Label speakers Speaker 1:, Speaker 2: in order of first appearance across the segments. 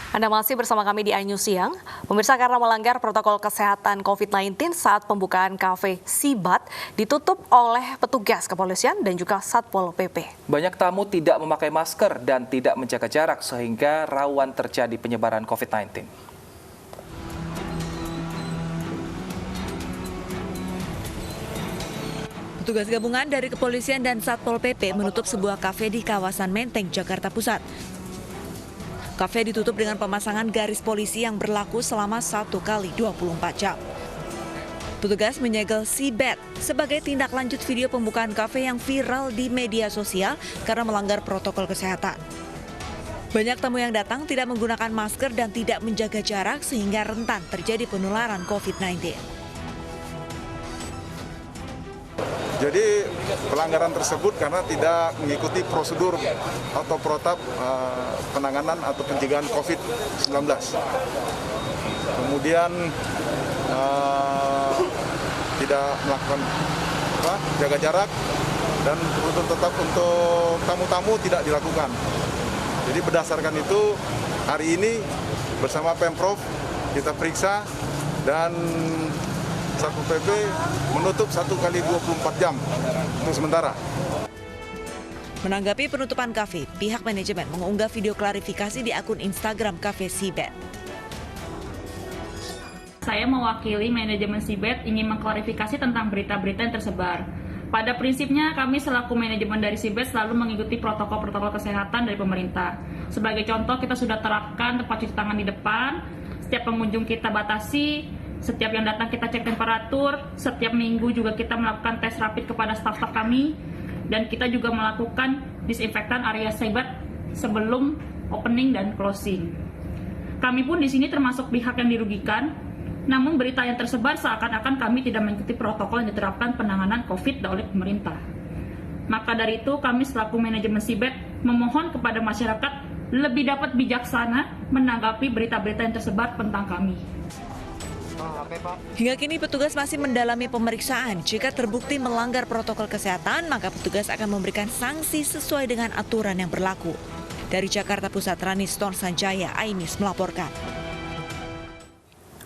Speaker 1: Anda masih bersama kami di iNews Siang. Pemirsa, karena melanggar protokol kesehatan COVID-19 saat pembukaan kafe Sibat ditutup oleh petugas kepolisian dan juga Satpol PP.
Speaker 2: Banyak tamu tidak memakai masker dan tidak menjaga jarak sehingga rawan terjadi penyebaran COVID-19.
Speaker 3: Petugas gabungan dari kepolisian dan Satpol PP menutup sebuah kafe di kawasan Menteng, Jakarta Pusat. Kafe ditutup dengan pemasangan garis polisi yang berlaku selama 1 kali 24 jam. Petugas menyegel Sibat sebagai tindak lanjut video pembukaan kafe yang viral di media sosial karena melanggar protokol kesehatan. Banyak tamu yang datang tidak menggunakan masker dan tidak menjaga jarak sehingga rentan terjadi penularan COVID-19.
Speaker 4: Jadi pelanggaran tersebut karena tidak mengikuti prosedur atau protap penanganan atau pencegahan COVID-19. Kemudian tidak melakukan jaga jarak dan kebutuhan tetap untuk tamu-tamu tidak dilakukan. Jadi berdasarkan itu hari ini bersama Pemprov kita periksa dan Satpol PP menutup 1 kali 24 jam untuk sementara.
Speaker 3: Menanggapi penutupan kafe, pihak manajemen mengunggah video klarifikasi di akun Instagram kafe Sibat.
Speaker 5: Saya mewakili manajemen Sibat ingin mengklarifikasi tentang berita-berita yang tersebar. Pada prinsipnya kami selaku manajemen dari Sibat selalu mengikuti protokol-protokol kesehatan dari pemerintah. Sebagai contoh, kita sudah terapkan tempat cuci tangan di depan, setiap pengunjung kita batasi, setiap yang datang kita cek temperatur, setiap minggu juga kita melakukan tes rapid kepada staf-staf kami, dan kita juga melakukan disinfektan area Sibat sebelum opening dan closing. Kami pun di sini termasuk pihak yang dirugikan, namun berita yang tersebar seakan-akan kami tidak mengikuti protokol yang diterapkan penanganan COVID oleh pemerintah. Maka dari itu kami selaku manajemen Sibat memohon kepada masyarakat lebih dapat bijaksana menanggapi berita-berita yang tersebar tentang kami.
Speaker 3: Hingga kini petugas masih mendalami pemeriksaan. Jika terbukti melanggar protokol kesehatan, maka petugas akan memberikan sanksi sesuai dengan aturan yang berlaku. Dari Jakarta Pusat, Raniston Sanjaya, iNews melaporkan.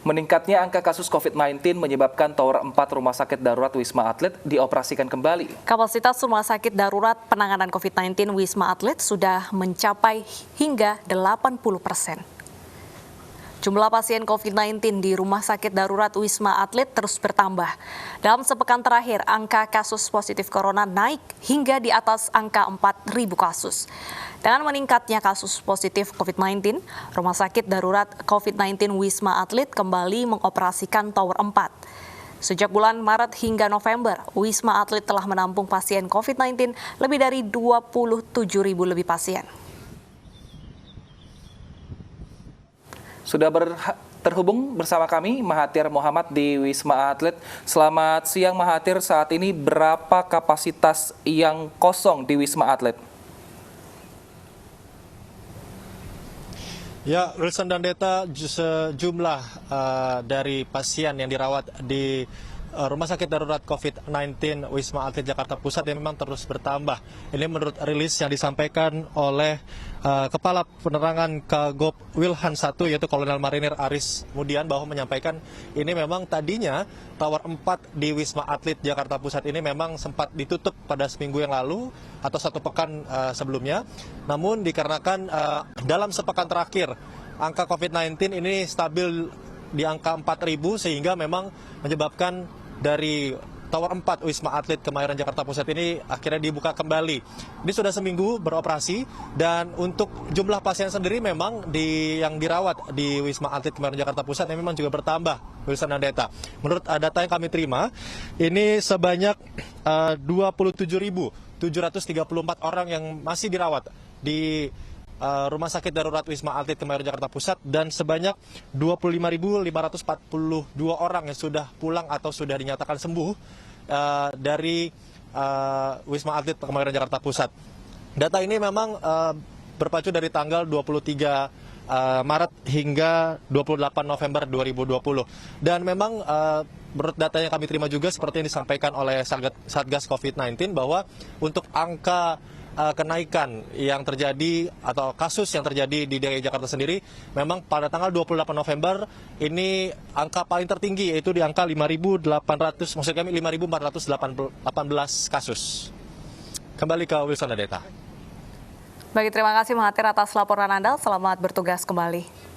Speaker 2: Meningkatnya angka kasus COVID-19 menyebabkan Tower 4 Rumah Sakit Darurat Wisma Atlet dioperasikan kembali.
Speaker 1: Kapasitas Rumah Sakit Darurat Penanganan COVID-19 Wisma Atlet sudah mencapai hingga 80%. Jumlah pasien COVID-19 di Rumah Sakit Darurat Wisma Atlet terus bertambah. Dalam sepekan terakhir, angka kasus positif corona naik hingga di atas angka 4.000 kasus. Dengan meningkatnya kasus positif COVID-19, Rumah Sakit Darurat COVID-19 Wisma Atlet kembali mengoperasikan Tower 4. Sejak bulan Maret hingga November, Wisma Atlet telah menampung pasien COVID-19 lebih dari 27.000 lebih pasien.
Speaker 2: Sudah terhubung bersama kami Mahathir Mohamad di Wisma Atlet. Selamat siang Mahathir, saat ini berapa kapasitas yang kosong di Wisma Atlet?
Speaker 6: Ya, Wilson dan Deta, sejumlah dari pasien yang dirawat di Rumah Sakit Darurat COVID-19 Wisma Atlet Jakarta Pusat yang memang terus bertambah. Ini menurut rilis yang disampaikan oleh Kepala Penerangan Kagop Wilhan 1, yaitu Kolonel Marinir Aris Mudian, bahwa menyampaikan ini memang tadinya Tower 4 di Wisma Atlet Jakarta Pusat ini memang sempat ditutup pada seminggu yang lalu atau 1 pekan sebelumnya. Namun dikarenakan dalam sepekan terakhir angka COVID-19 ini stabil di angka 4.000 sehingga memang menyebabkan dari Tower 4 Wisma Atlet Kemayoran Jakarta Pusat ini akhirnya dibuka kembali. Ini sudah seminggu beroperasi dan untuk jumlah pasien sendiri memang yang dirawat di Wisma Atlet Kemayoran Jakarta Pusat ini memang juga bertambah, Wilson dan Deta. Menurut data yang kami terima, ini sebanyak 27.734 orang yang masih dirawat di Rumah Sakit Darurat Wisma Atlet Kemayoran Jakarta Pusat dan sebanyak 25.542 orang yang sudah pulang atau sudah dinyatakan sembuh dari Wisma Atlet Kemayoran Jakarta Pusat. Data ini memang berpacu dari tanggal 23 Maret hingga 28 November 2020. Dan memang menurut data yang kami terima juga seperti yang disampaikan oleh Satgas COVID-19 bahwa untuk angka kenaikan yang terjadi atau kasus yang terjadi di DKI Jakarta sendiri, memang pada tanggal 28 November ini angka paling tertinggi yaitu di angka 5.418 kasus. Kembali ke Wilson Adeta.
Speaker 1: Baik, terima kasih Mahathir atas laporan Anda. Selamat bertugas kembali.